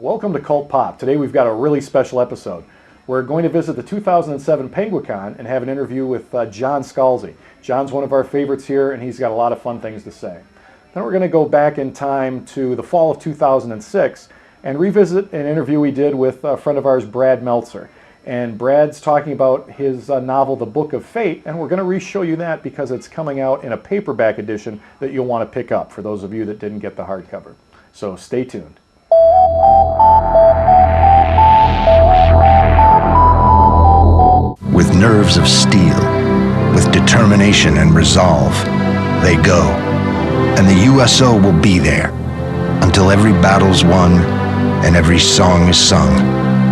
Welcome to Cult Pop. Today we've got a really special episode. We're going to visit the 2007 Penguicon and have an interview with John Scalzi. John's one of our favorites here, and he's got a lot of fun things to say. Then we're going to go back in time to the fall of 2006 and revisit an interview we did with a friend of ours, Brad Meltzer. And Brad's talking about his novel, The Book of Fate, and we're going to re-show you that because it's coming out in a paperback edition that you'll want to pick up for those of you that didn't get the hardcover. So stay tuned. With nerves of steel, with determination and resolve, they go. And the USO will be there until every battle's won and every song is sung,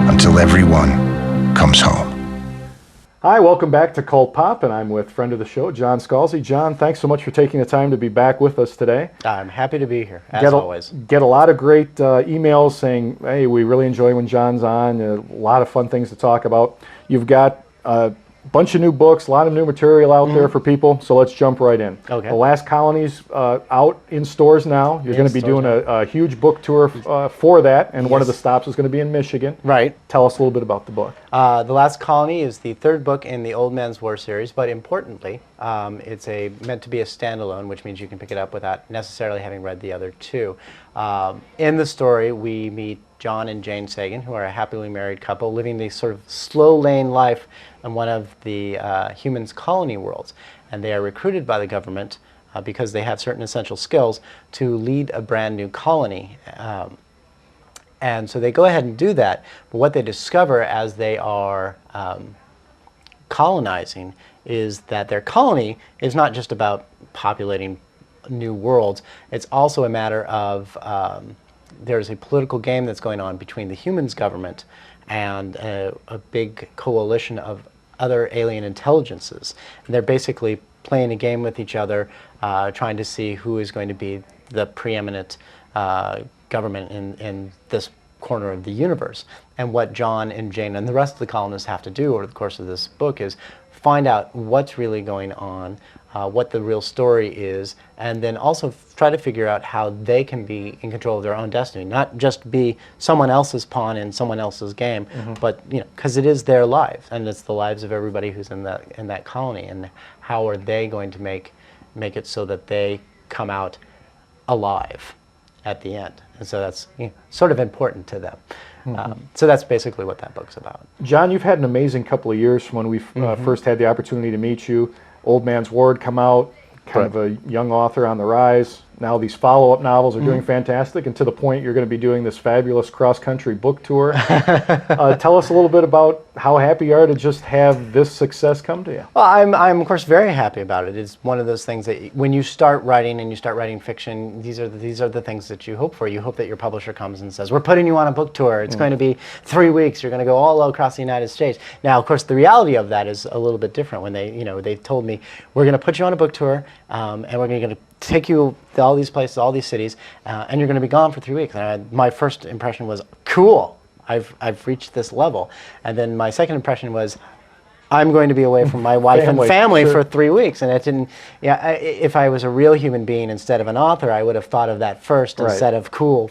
until everyone comes home. Hi, welcome back to Cult Pop, and I'm with friend of the show, John Scalzi. John, thanks so much for taking the time to be back with us today. I'm happy to be here, as always. Get a lot of great emails saying, hey, we really enjoy when John's on, a lot of fun things to talk about. You've got a bunch of new books, a lot of new material out there for people, so let's jump right in. Okay. The Last Colony's out in stores now. You're going to be doing a huge book tour for that, and one of the stops is going to be in Michigan. Right. Tell us a little bit about the book. The Last Colony is the third book in the Old Man's War series, but importantly, it's meant to be a standalone, which means you can pick it up without necessarily having read the other two. In the story, we meet John and Jane Sagan, who are a happily married couple living the sort of slow lane life in one of the humans' colony worlds. And they are recruited by the government because they have certain essential skills to lead a brand new colony. And so they go ahead and do that. But what they discover as they are colonizing is that their colony is not just about populating new worlds. It's also a matter of there's a political game that's going on between the humans' government and a big coalition of other alien intelligences. And they're basically playing a game with each other, trying to see who is going to be the preeminent government in this corner of the universe. And what John and Jane and the rest of the colonists have to do over the course of this book is find out what's really going on, what the real story is, and then also try to figure out how they can be in control of their own destiny, not just be someone else's pawn in someone else's game, but because it is their lives, and it's the lives of everybody who's in that colony, and how are they going to make it so that they come out alive at the end. And so that's sort of important to them. So that's basically what that book's about. John, you've had an amazing couple of years from when we first had the opportunity to meet you. Old Man's War come out, kind of a young author on the rise. Now these follow-up novels are doing fantastic, and to the point you're going to be doing this fabulous cross-country book tour. Tell us a little bit about how happy you are to just have this success come to you. Well, I'm of course very happy about it. It's one of those things that when you start writing and you start writing fiction, these are the things that you hope for. You hope that your publisher comes and says, we're putting you on a book tour. It's going to be 3 weeks. You're going to go all across the United States. Now, of course, the reality of that is a little bit different. When they told me, we're going to put you on a book tour, and we're going to take you to all these places, all these cities, and you're going to be gone for 3 weeks. And my first impression was, cool, I've reached this level. And then my second impression was, I'm going to be away from my wife and family for 3 weeks. And it didn't, if I was a real human being instead of an author, I would have thought of that first instead of cool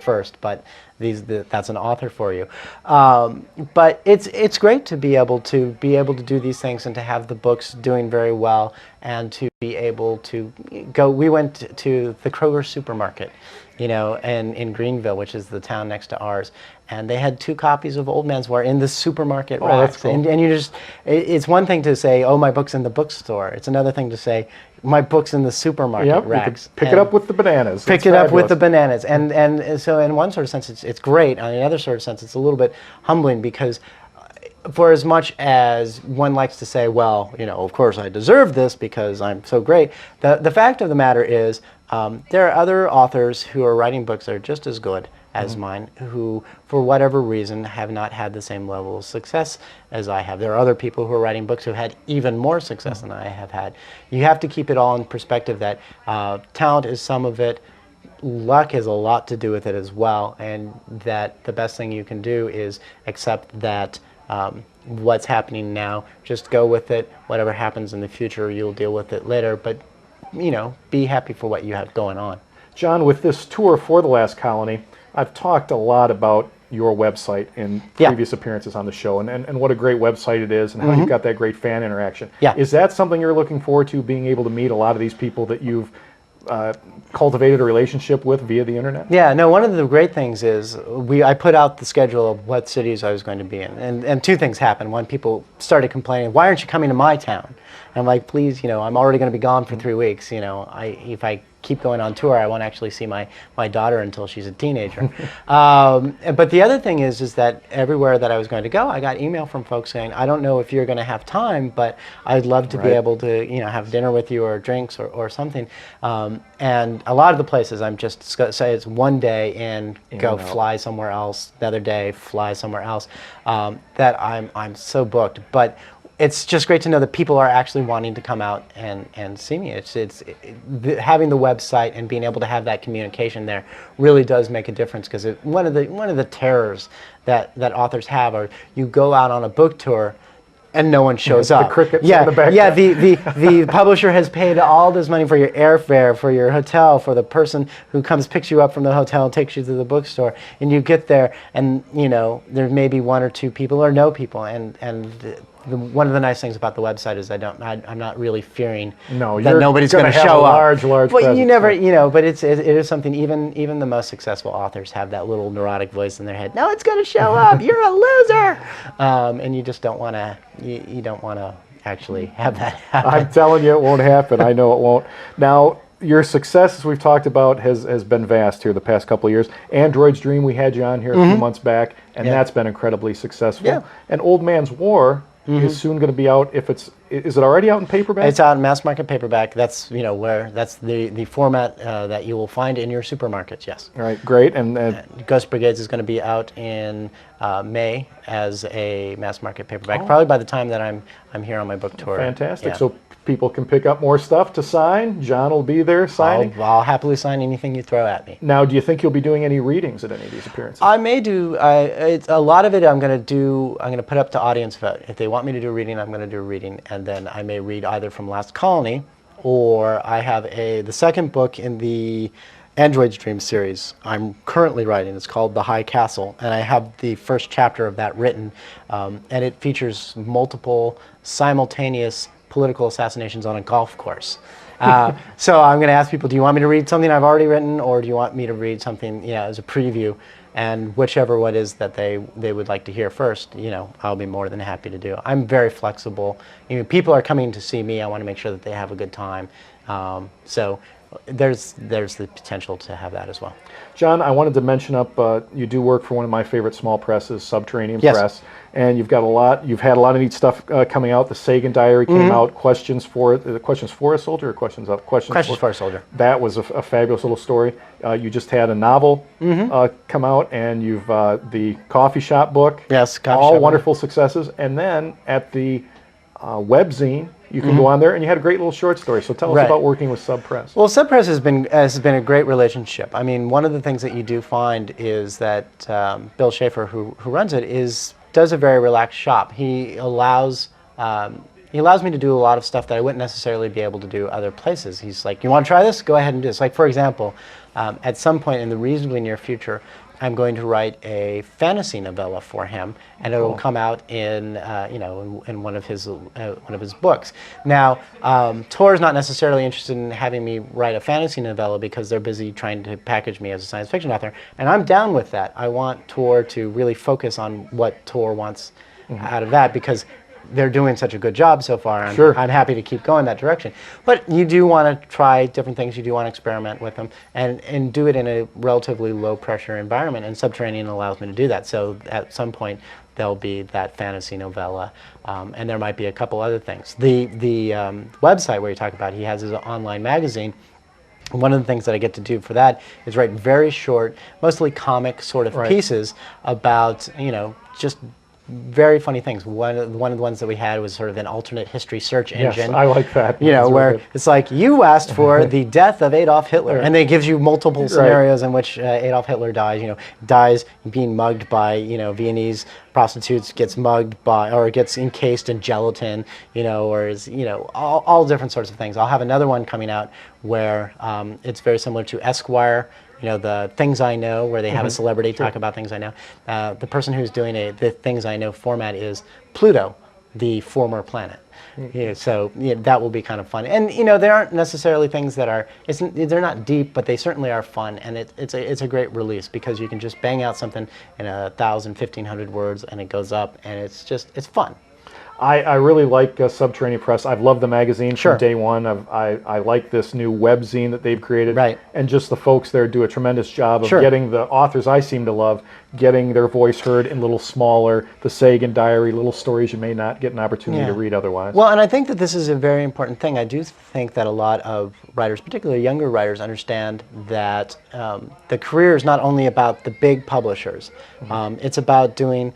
first. But that's an author for you. But it's great to be able to do these things and to have the books doing very well and to be able to go. We went to the Kroger supermarket, and in Greenville, which is the town next to ours, and they had 2 copies of Old Man's War in the supermarket racks. That's cool. And you just, it's one thing to say, oh, my book's in the bookstore. It's another thing to say, my book's in the supermarket racks. Pick it up with the bananas. Pick it up with the bananas. And so in one sort of sense, it's great. In another sort of sense, it's a little bit humbling because for as much as one likes to say, well, of course I deserve this because I'm so great, the fact of the matter is there are other authors who are writing books that are just as good as mine, who, for whatever reason, have not had the same level of success as I have. There are other people who are writing books who have had even more success than I have had. You have to keep it all in perspective that talent is some of it, luck has a lot to do with it as well, and that the best thing you can do is accept that what's happening now, just go with it. Whatever happens in the future, you'll deal with it later, but be happy for what you have going on. John, with this tour for The Last Colony, I've talked a lot about your website in Yeah. previous appearances on the show, and what a great website it is, and how you've got that great fan interaction. Yeah. Is that something you're looking forward to, being able to meet a lot of these people that you've cultivated a relationship with via the internet? Yeah, no, one of the great things is I put out the schedule of what cities I was going to be in. And two things happened. One, people started complaining, why aren't you coming to my town? And I'm like, please, I'm already going to be gone for 3 weeks. If I keep going on tour, I won't actually see my daughter until she's a teenager. But the other thing is that everywhere that I was going to go, I got email from folks saying, I don't know if you're going to have time, but I'd love to be able to, have dinner with you or drinks or something. And a lot of the places I'm just say it's one day and go fly somewhere else, another day fly somewhere else. That I'm so booked, but it's just great to know that people are actually wanting to come out and see me. Having the website and being able to have that communication there really does make a difference, because one of the terrors that authors have are you go out on a book tour and no one shows up. The crickets yeah, in the background. Yeah, the publisher has paid all this money for your airfare, for your hotel, for the person who picks you up from the hotel and takes you to the bookstore, and you get there and there may be one or two people or no people, and one of the nice things about the website is I'm not really fearing that nobody's going to show up. Large But presence. you never, but it is something. Even the most successful authors have that little neurotic voice in their head. No, it's going to show up. You're a loser, and you just don't want to. You don't want to actually have that happen. I'm telling you, it won't happen. I know it won't. Now, your success, as we've talked about, has been vast here the past couple of years. Android's Dream, we had you on here a few months back, and that's been incredibly successful. Yeah. And Old Man's War is soon going to be out. Is it already out in paperback? It's out in mass market paperback. That's that's the format that you will find in your supermarkets. Yes. All right, great. And Ghost Brigades is going to be out in May as a mass market paperback. Probably by the time that I'm here on my book tour. fantastic. Yeah. So people can pick up more stuff to sign. John will be there signing. I'll happily sign anything you throw at me. Now, do you think you'll be doing any readings at any of these appearances? I may do. It's a lot of it. I'm going to put up to audience vote. If they want me to do a reading, I'm going to do a reading, and then I may read either from Last Colony, or I have the second book in the Android's Dream series I'm currently writing. It's called The High Castle, and I have the first chapter of that written, and it features multiple simultaneous political assassinations on a golf course. So I'm going to ask people, do you want me to read something I've already written, or do you want me to read something as a preview? And whichever what is that they would like to hear first, I'll be more than happy to do. I'm very flexible. People are coming to see me. I want to make sure that they have a good time. So there's the potential to have that as well. John, I wanted to mention you do work for one of my favorite small presses, Subterranean Yes. Press, and you've had a lot of neat stuff coming out. The Sagan Diary came out. Questions for a Soldier, or Questions for a Soldier. That was a fabulous little story. You just had a novel come out, and you've the coffee shop book. Yes, coffee all shop wonderful successes. And then at the webzine, you can go on there, and you had a great little short story. So tell us about working with Sub Press. Well, Sub Press has been a great relationship. I mean, one of the things that you do find is that Bill Schaefer, who runs it, does a very relaxed shop. He allows me to do a lot of stuff that I wouldn't necessarily be able to do other places. He's like, you want to try this? Go ahead and do this. Like, for example, at some point in the reasonably near future, I'm going to write a fantasy novella for him, and it will come out in in one of his books. Now, Tor is not necessarily interested in having me write a fantasy novella because they're busy trying to package me as a science fiction author, and I'm down with that. I want Tor to really focus on what Tor wants out of that, because they're doing such a good job so far. I'm happy to keep going that direction. But you do want to try different things. You do want to experiment with them and do it in a relatively low pressure environment. And Subterranean allows me to do that. So at some point there'll be that fantasy novella, and there might be a couple other things. The website where you talk about, he has his online magazine. One of the things that I get to do for that is write very short, mostly comic sort of pieces about just very funny things. One of the ones that we had was sort of an alternate history search engine. Yes, I like that. Where it's like, you asked for the death of Adolf Hitler, and it gives you multiple scenarios in which Adolf Hitler dies. Dies being mugged by Viennese prostitutes, gets mugged by, or gets encased in gelatin, or is all different sorts of things. I'll have another one coming out where it's very similar to Esquire. the Things I Know, where they have a celebrity talk about things I know. The person who's doing the Things I Know format is Pluto, the former planet. So that will be kind of fun. And there aren't necessarily things that are, they're not deep, but they certainly are fun. And it's a great release because you can just bang out something in 1,000, 1,500 words, and it goes up, and it's fun. I really like Subterranean Press. I've loved the magazine Sure. from day one. I like this new webzine that they've created. Right. And just the folks there do a tremendous job of Sure. getting the authors I seem to love, getting their voice heard in little smaller, the Sagan Diary, little stories you may not get an opportunity to read otherwise. Well, and I think that this is a very important thing. I do think that a lot of writers, particularly younger writers, understand that the career is not only about the big publishers. It's about doing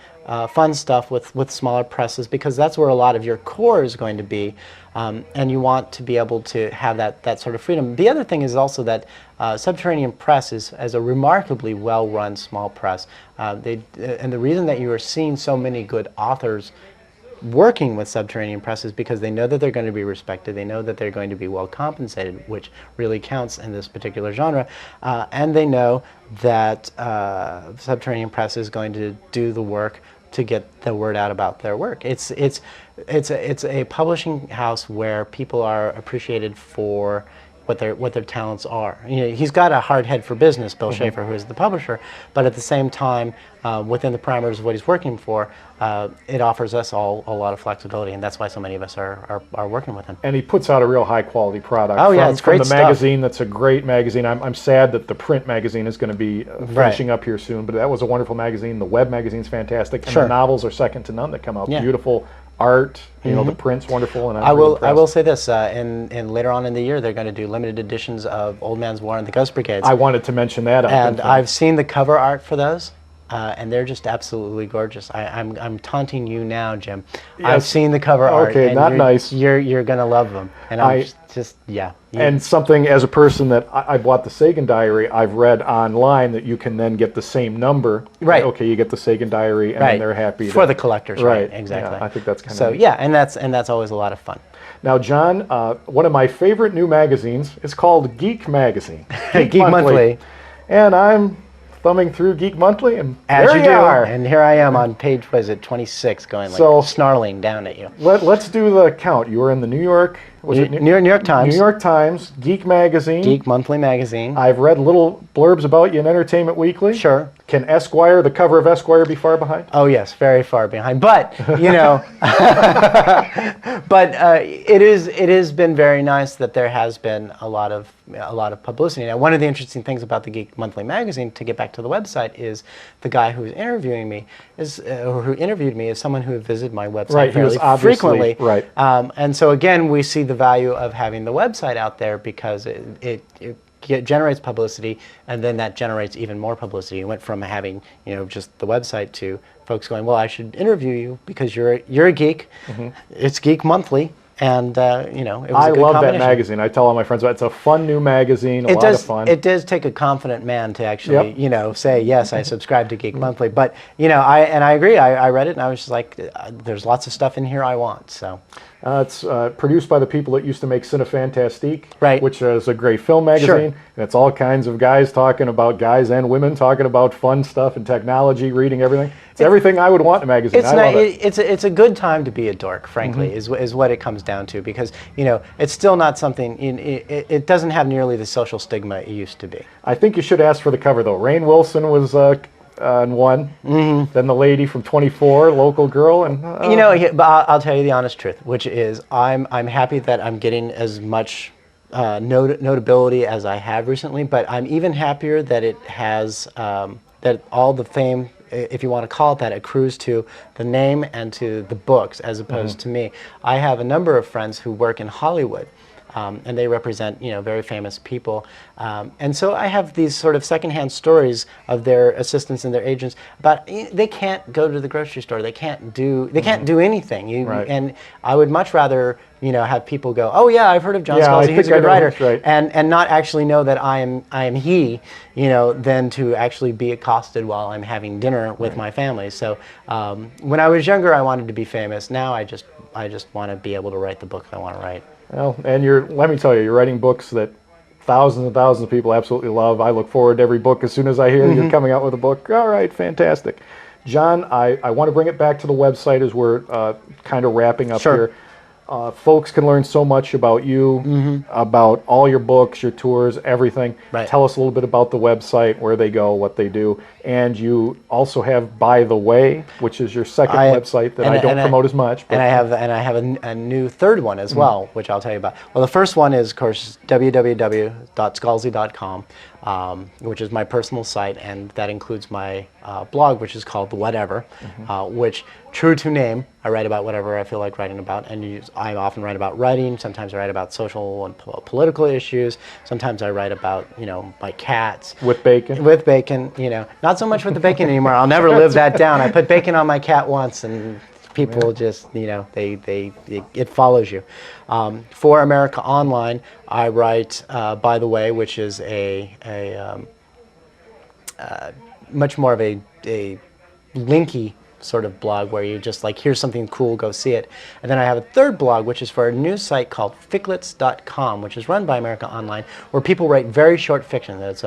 fun stuff with smaller presses, because that's where a lot of your core is going to be, and you want to be able to have that sort of freedom. The other thing is also that Subterranean Press is a remarkably well-run small press. And the reason that you are seeing so many good authors working with Subterranean Press is because they know that they're going to be respected, they know that they're going to be well compensated, which really counts in this particular genre, and they know that Subterranean Press is going to do the work to get the word out about their work. It's a publishing house where people are appreciated for what their talents are. He's got a hard head for business, Bill Schaefer, who is the publisher, but at the same time, within the parameters of what he's working for, it offers us all a lot of flexibility, and that's why so many of us are working with him. And he puts out a real high quality product. Oh yeah, it's great from the stuff. magazine. That's a great magazine. I'm sad that the print magazine is going to be finishing up here soon, but that was a wonderful magazine. The web magazine's fantastic, and the novels are second to none that come out. Beautiful art, the print's wonderful, and I will say this: in later on in the year, they're going to do limited editions of Old Man's War and the Ghost Brigades. I wanted to mention that. And I've seen the cover art for those, and they're just absolutely gorgeous. I'm taunting you now, Jim. Yes. I've seen the cover art. Okay, and not nice. You're going to love them, and I'm just. And something, as a person that I bought the Sagan Diary, I've read online that you can then get the same number. Right. Okay, you get the Sagan Diary, and then they're happy. For the collectors, right? Right, Exactly. Yeah, I think that's kind of so. neat. Yeah, and that's always a lot of fun. Now, John, one of my favorite new magazines is called Geek Magazine. Geek Monthly. And I'm thumbing through Geek Monthly, and As there you you do, are. and here I am on page, 26, going like snarling down at you. Let's do the count. You were in the New York Times. New York Times, Geek Magazine. Geek Monthly magazine. I've read little blurbs about you in Entertainment Weekly. Sure. Can Esquire, the cover of Esquire, be far behind? Oh yes, very far behind. But it has been very nice that there has been a lot of publicity. Now, one of the interesting things about the Geek Monthly magazine, to get back to the website, is the guy who's interviewing me who interviewed me is someone who visited my website fairly frequently. Right. And so again, we see the value of having the website out there, because it generates publicity, and then that generates even more publicity. You went from having just the website to folks going, well, I should interview you because you're a geek. It's Geek Monthly, and it was I a good love that combination. magazine. I tell all my friends about it. It's a fun new magazine, a lot of fun. It does take a confident man to actually say, yes, I subscribe to Geek Monthly. But I agree. I read it, and I was just like, there's lots of stuff in here I want. So. It's produced by the people that used to make Cinefantastique, right, which is a great film magazine. Sure. And it's all kinds of guys and women talking about fun stuff and technology, reading everything. It's everything I would want in a magazine. I love it. It's a good time to be a dork, frankly, is what it comes down to, because it's still not something. It doesn't have nearly the social stigma it used to be. I think you should ask for the cover though. Rainn Wilson was on one. Then the lady from 24, local girl, and but I'll tell you the honest truth, which is I'm happy that I'm getting as much notability as I have recently, but I'm even happier that it has that all the fame, if you want to call it that, accrues to the name and to the books as opposed to me. I have a number of friends who work in Hollywood. And they represent, very famous people. And so I have these sort of secondhand stories of their assistants and their agents about they can't go to the grocery store, they can't do anything. And I would much rather have people go, oh yeah, I've heard of John Scalzi, he's a good writer, and not actually know that I am he, than to actually be accosted while I'm having dinner with my family. So when I was younger, I wanted to be famous. Now I just want to be able to write the books I want to write. Well, and let me tell you, you're writing books that thousands and thousands of people absolutely love. I look forward to every book as soon as I hear that you're coming out with a book. All right, fantastic. John, I want to bring it back to the website as we're kind of wrapping up here. Folks can learn so much about you, about all your books, your tours, everything. Right. Tell us a little bit about the website, where they go, what they do. And you also have By the Way, which is your second website that I don't promote as much. But and I have a new third one as well, which I'll tell you about. Well, the first one is, of course, www.scalzi.com, which is my personal site, and that includes my blog, which is called Whatever, which, true to name, I write about whatever I feel like writing about, and I often write about writing. Sometimes I write about social and political issues. Sometimes I write about, my cats. with bacon. With bacon, not so much with the bacon anymore. I'll never live that down. I put bacon on my cat once, and people just, it follows you. For America Online, I write By the Way, which is a much more of a linky sort of blog where you just like, here's something cool, go see it. And then I have a third blog, which is for a news site called ficklets.com, which is run by America Online, where people write very short fiction. That's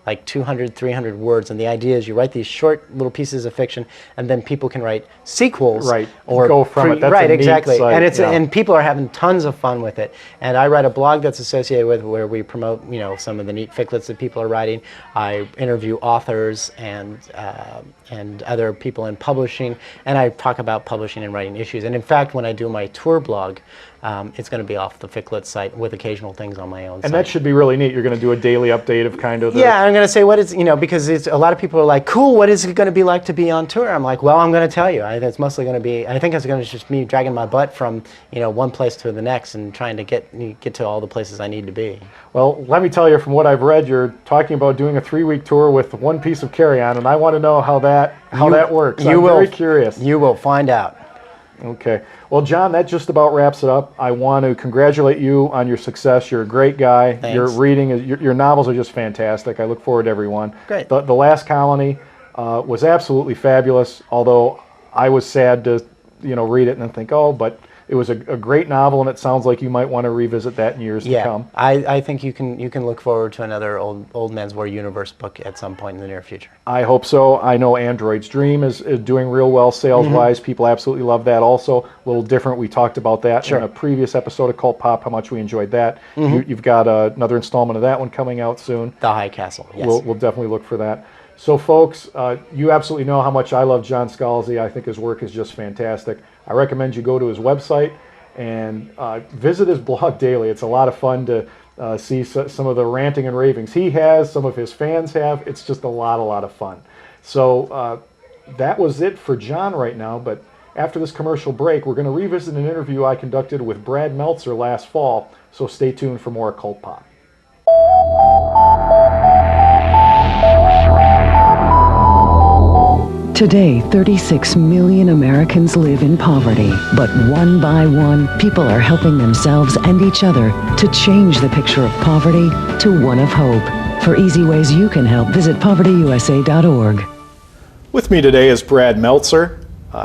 like 200, 300 words. And the idea is you write these short little pieces of fiction, and then people can write sequels. Right. Or go from it. That's right, a neat exactly. site, And it's yeah. and people are having tons of fun with it. And I write a blog that's associated with where we promote, some of the neat ficklets that people are writing. I interview authors and other people in publishing, and I talk about publishing and writing issues. And in fact, when I do my tour blog, it's going to be off the Ficklet site with occasional things on my own site. And that should be really neat. You're going to do a daily update of kind of the... Yeah, I'm going to say what is, because a lot of people are like, cool, what is it going to be like to be on tour? I'm like, well, I'm going to tell you. It's mostly going to be, I think it's going to just me dragging my butt from, one place to the next and trying to get to all the places I need to be. Well, let me tell you, from what I've read, you're talking about doing a 3-week tour with one piece of carry-on, and I want to know how that works. I'm very curious. You will find out. Okay. Well, John, that just about wraps it up. I want to congratulate you on your success. You're a great guy. Thanks. Your reading, your novels are just fantastic. I look forward to every one. Great. The Last Colony was absolutely fabulous, although I was sad to, read it and then think, but it was a great novel, and it sounds like you might want to revisit that in years to come. I think you can look forward to another Old Man's War universe book at some point in the near future. I hope so. I know Android's Dream is doing real well sales-wise. People absolutely love that also. A little different. We talked about that in a previous episode of Cult Pop, how much we enjoyed that. You've got another installment of that one coming out soon. The High Castle, yes. We'll definitely look for that. So, folks, you absolutely know how much I love John Scalzi. I think his work is just fantastic. I recommend you go to his website and visit his blog daily. It's a lot of fun to see some of the ranting and ravings he has, some of his fans have. It's just a lot of fun. So that was it for John right now, but after this commercial break, we're going to revisit an interview I conducted with Brad Meltzer last fall, so stay tuned for more Cult Pop. Today, 36 million Americans live in poverty, but one by one, people are helping themselves and each other to change the picture of poverty to one of hope. For easy ways you can help, visit povertyusa.org. With me today is Brad Meltzer,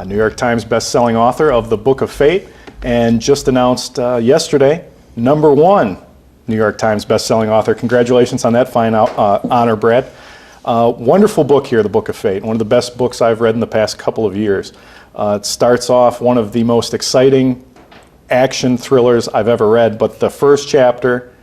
New York Times best-selling author of The Book of Fate, and just announced yesterday, #1 New York Times best-selling author. Congratulations on that fine honor, Brad. Wonderful book here, The Book of Fate, one of the best books I've read in the past couple of years. It starts off one of the most exciting action thrillers I've ever read, but the first chapter,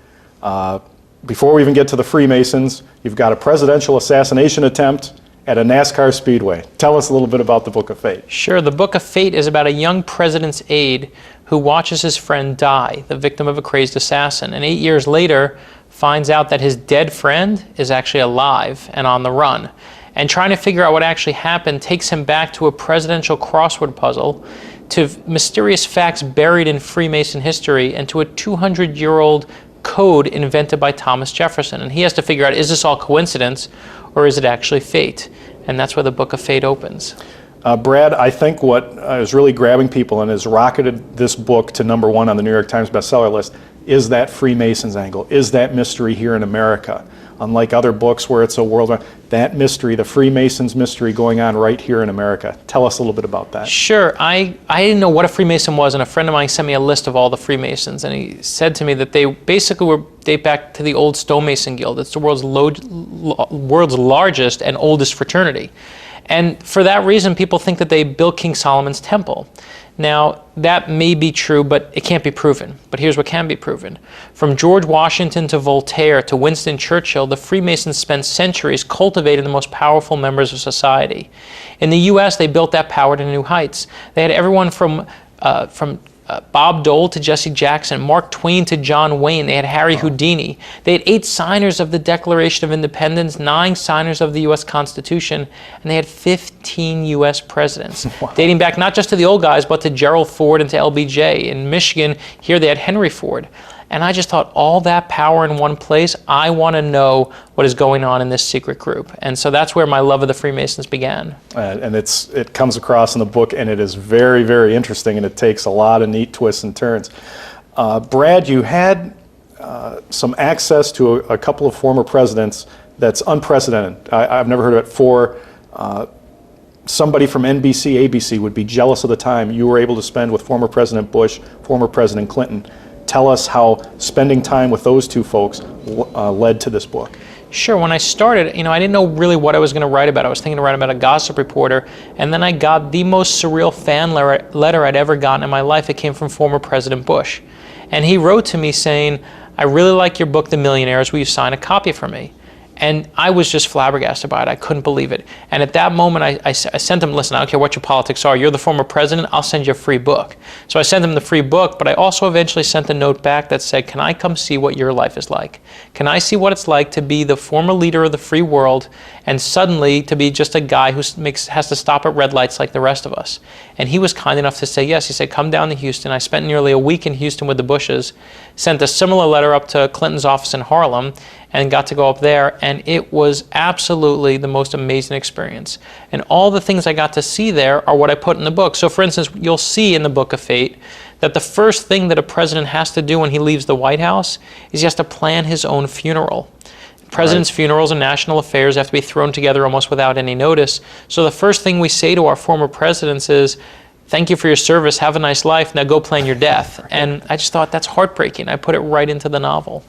before we even get to the Freemasons, you've got a presidential assassination attempt at a NASCAR speedway. Tell us a little bit about The Book of Fate. Sure. The Book of Fate is about a young president's aide who watches his friend die, the victim of a crazed assassin, and 8 years later finds out that his dead friend is actually alive and on the run. And trying to figure out what actually happened takes him back to a presidential crossword puzzle, to mysterious facts buried in Freemason history, and to a 200-year-old code invented by Thomas Jefferson. And he has to figure out, is this all coincidence or is it actually fate? And that's where the Book of Fate opens. Brad, I think what is really grabbing people and has rocketed this book to #1 on the New York Times bestseller list is that Freemasons angle, is that mystery here in America. unlike other books where it's a world, that mystery, the Freemasons mystery going on right here in America. Tell us a little bit about that. Sure. I didn't know what a Freemason was, and a friend of mine sent me a list of all the Freemasons, and he said to me that they basically date back to the old Stonemason Guild. It's the world's largest and oldest fraternity. And for that reason, people think that they built King Solomon's temple. Now, that may be true, but it can't be proven. But here's what can be proven. From George Washington to Voltaire to Winston Churchill, the Freemasons spent centuries cultivating the most powerful members of society. In the U.S., they built that power to new heights. They had everyone from Bob Dole to Jesse Jackson, Mark Twain to John Wayne. They had Harry Houdini. They had 8 signers of the Declaration of Independence, 9 signers of the U.S. Constitution, and they had 15 U.S. presidents, dating back not just to the old guys, but to Gerald Ford and to LBJ. In Michigan, here they had Henry Ford. And I just thought, all that power in one place, I want to know what is going on in this secret group. And so that's where my love of the Freemasons began. And it comes across in the book, and it is very, very interesting, and it takes a lot of neat twists and turns. Brad, you had some access to a couple of former presidents that's unprecedented. I've never heard of it. For somebody from NBC, ABC would be jealous of the time you were able to spend with former President Bush, former President Clinton. Tell us how spending time with those two folks led to this book. Sure. When I started, I didn't know really what I was going to write about. I was thinking to write about a gossip reporter, and then I got the most surreal fan letter I'd ever gotten in my life. It came from former President Bush. And he wrote to me saying, "I really like your book, The Millionaires. Will you sign a copy for me?" And I was just flabbergasted by it. I couldn't believe it. And at that moment, I sent him, "Listen, I don't care what your politics are. You're the former president. I'll send you a free book." So I sent him the free book, but I also eventually sent a note back that said, "Can I come see what your life is like? Can I see what it's like to be the former leader of the free world and suddenly to be just a guy who has to stop at red lights like the rest of us?" And he was kind enough to say yes. He said, "Come down to Houston." I spent nearly a week in Houston with the Bushes, sent a similar letter up to Clinton's office in Harlem, and got to go up there, and it was absolutely the most amazing experience. And all the things I got to see there are what I put in the book. So for instance, you'll see in the Book of Fate that the first thing that a president has to do when he leaves the White House is he has to plan his own funeral. Presidents' funerals and national affairs have to be thrown together almost without any notice. So the first thing we say to our former presidents is, "Thank you for your service, have a nice life, now go plan your death." And I just thought, that's heartbreaking. I put it right into the novel.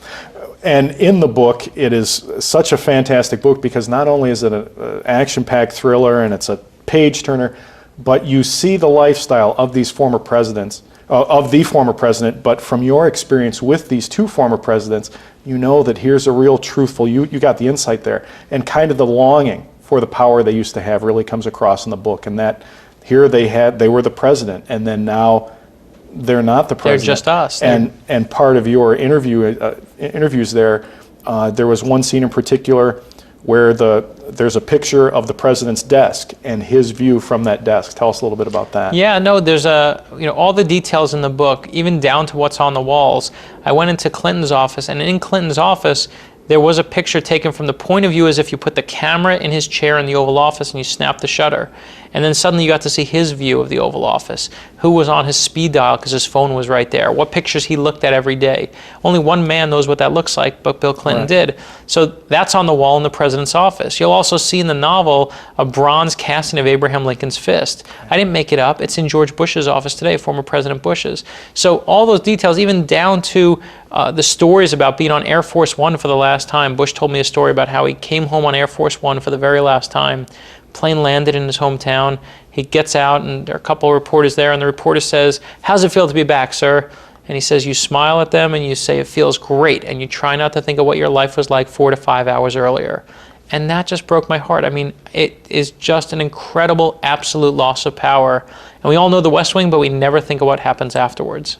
And in the book, it is such a fantastic book because not only is it an action-packed thriller and it's a page-turner, but you see the lifestyle of these former presidents, of the former president, but from your experience with these two former presidents, you know that here's a real truthful, you got the insight there, and kind of the longing for the power they used to have really comes across in the book, and that here they were the president, and then now they're not the president. They're just us. And part of your interviews there was one scene in particular where there's a picture of the president's desk and his view from that desk. Tell us a little bit about that. Yeah, no, there's all the details in the book, even down to what's on the walls. I went into Clinton's office, and in Clinton's office, there was a picture taken from the point of view as if you put the camera in his chair in the Oval Office and you snap the shutter. And then suddenly you got to see his view of the Oval Office, who was on his speed dial because his phone was right there, what pictures he looked at every day. Only one man knows what that looks like, but Bill Clinton did. So that's on the wall in the president's office. You'll also see in the novel a bronze casting of Abraham Lincoln's fist. I didn't make it up. It's in George Bush's office today, former President Bush's. So all those details, even down to the stories about being on Air Force One for the last time. Bush told me a story about how he came home on Air Force One for the very last time. Plane landed in his hometown. He gets out, and there are a couple of reporters there, and the reporter says, "How's it feel to be back, sir?" And he says, "You smile at them and you say it feels great, and you try not to think of what your life was like 4 to 5 hours earlier." And that just broke my heart. I mean, it is just an incredible, absolute loss of power. And we all know the West Wing, but we never think of what happens afterwards.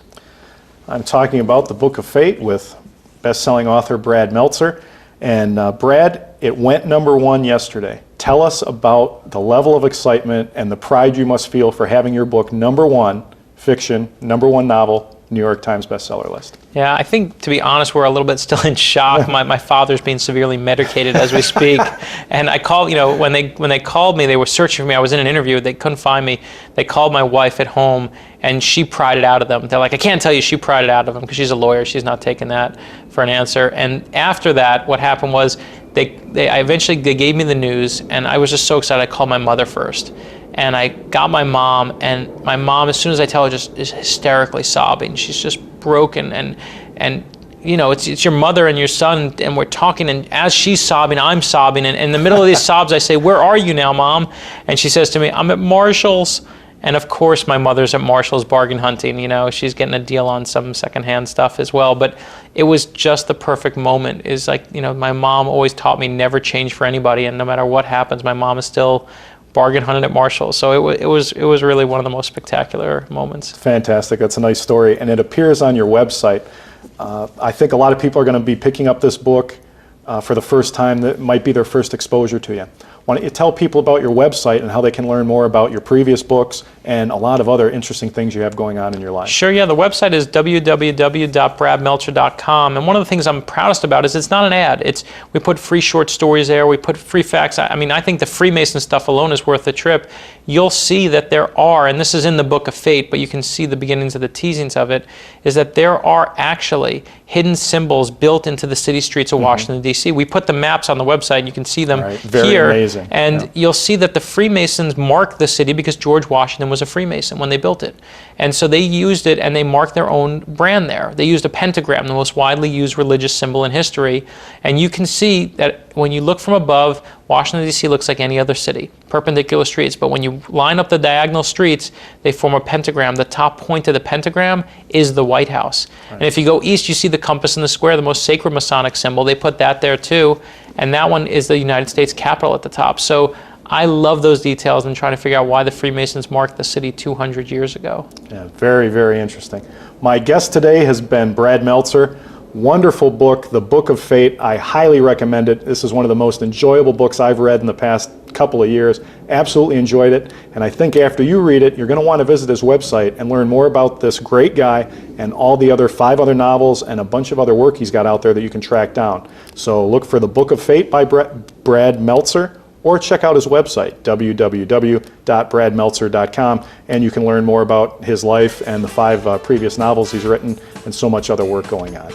I'm talking about the Book of Fate with best-selling author Brad Meltzer. And Brad, it went #1 yesterday. Tell us about the level of excitement and the pride you must feel for having your book #1 fiction, #1 novel, New York Times bestseller list. Yeah, I think, to be honest, we're a little bit still in shock. My father's being severely medicated as we speak. And I called, when they called me, they were searching for me. I was in an interview. They couldn't find me. They called my wife at home, and she pried it out of them. They're like, "I can't tell you." She pried it out of them because she's a lawyer. She's not taking that for an answer. And after that, what happened was they gave me the news, and I was just so excited. I called my mother first, and I got my mom, and my mom, as soon as I tell her, just is hysterically sobbing. She's just broken, and you know, it's your mother and your son, and we're talking, and as she's sobbing, I'm sobbing, and in the middle of these sobs, I say, "Where are you now, Mom?" And she says to me, "I'm at Marshall's." And of course, my mother's at Marshall's bargain hunting. You know, she's getting a deal on some secondhand stuff as well. But it was just the perfect moment. Is like, you know, my mom always taught me never change for anybody, and no matter what happens, my mom is still bargain hunting at Marshall's. So it was really one of the most spectacular moments. Fantastic. That's a nice story, and it appears on your website. I think a lot of people are going to be picking up this book for the first time. That might be their first exposure to you. Why don't you tell people about your website and how they can learn more about your previous books and a lot of other interesting things you have going on in your life? Sure, yeah. The website is www.bradmeltzer.com. And one of the things I'm proudest about is it's not an ad. We put free short stories there. We put free facts. I mean, I think the Freemason stuff alone is worth the trip. You'll see that there are, and this is in the Book of Fate, but you can see the beginnings of the teasings of it, is that there are actually hidden symbols built into the city streets of Washington, D.C. We put the maps on the website, and you can see them here. Amazing. And you'll see that the Freemasons marked the city because George Washington was a Freemason when they built it. And so they used it, and they marked their own brand there. They used a pentagram, the most widely used religious symbol in history. And you can see that when you look from above, Washington, D.C. looks like any other city, perpendicular streets. But when you line up the diagonal streets, they form a pentagram. The top point of the pentagram is the White House. Right. And if you go east, you see the compass in the square, the most sacred Masonic symbol. They put that there too. And that one is the United States Capitol at the top. So I love those details and trying to figure out why the Freemasons marked the city 200 years ago. Yeah, very, very interesting. My guest today has been Brad Meltzer. Wonderful book, The Book of Fate. I highly recommend it. This is one of the most enjoyable books I've read in the past couple of years. Absolutely enjoyed it. And I think after you read it, you're going to want to visit his website and learn more about this great guy and all the other 5 other novels and a bunch of other work he's got out there that you can track down. So look for The Book of Fate by Brad Meltzer, or check out his website, www.bradmeltzer.com, and you can learn more about his life and the 5 previous novels he's written and so much other work going on.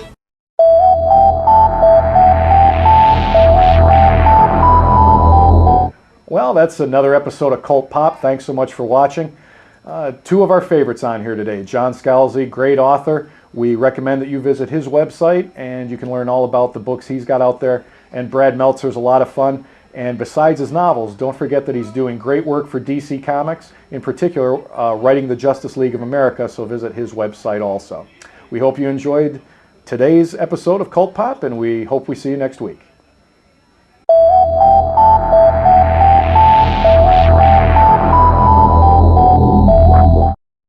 Well, that's another episode of Cult Pop. Thanks so much for watching. 2 of our favorites on here today. John Scalzi, great author. We recommend that you visit his website, and you can learn all about the books he's got out there. And Brad Meltzer's a lot of fun. And besides his novels, don't forget that he's doing great work for DC Comics, in particular writing the Justice League of America, so visit his website also. We hope you enjoyed today's episode of Cult Pop, and we hope we see you next week.